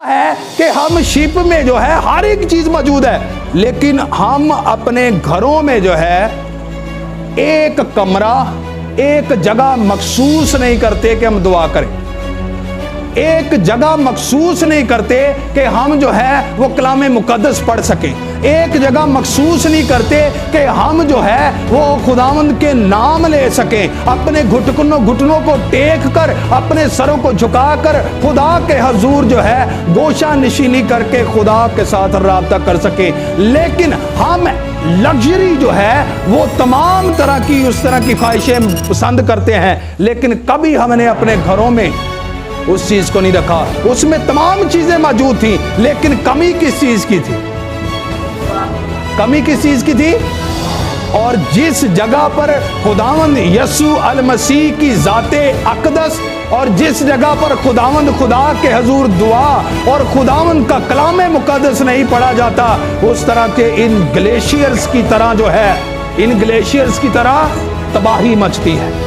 है कि हम शिप में जो है हर एक चीज मौजूद है, लेकिन हम अपने घरों में जो है एक कमरा, एक जगह मखसूस नहीं करते कि हम दुआ करें, एक जगह मखसूस नहीं करते कि हम जो है वो कलाम मुकद्दस पढ़ सकें, एक जगह मखसूस नहीं करते कि हम जो है वो खुदावंद के नाम ले सकें, अपने घुटनों को टेक कर, अपने सरों को झुकाकर खुदा के हजूर जो है गोशा नशीनी करके खुदा के साथ राब्ता कर सकें। लेकिन हम लग्जरी जो है वो तमाम तरह की उस तरह की ख्वाहिशें पसंद करते हैं, लेकिन कभी हमने अपने घरों में उस चीज को नहीं रखा। उसमें तमाम चीजें मौजूद थी, लेकिन कमी किस चीज की थी? कमी किस चीज की थी? और जिस जगह पर खुदावंद यसू अल मसीह की जाते अकदस और जिस जगह पर खुदावंद खुदा के हजूर दुआ और खुदावंद का कलाम मुकद्दस नहीं पढ़ा जाता, उस तरह के इन ग्लेशियर्स की तरह जो है, इन ग्लेशियर्स की तरह तबाही मचती है।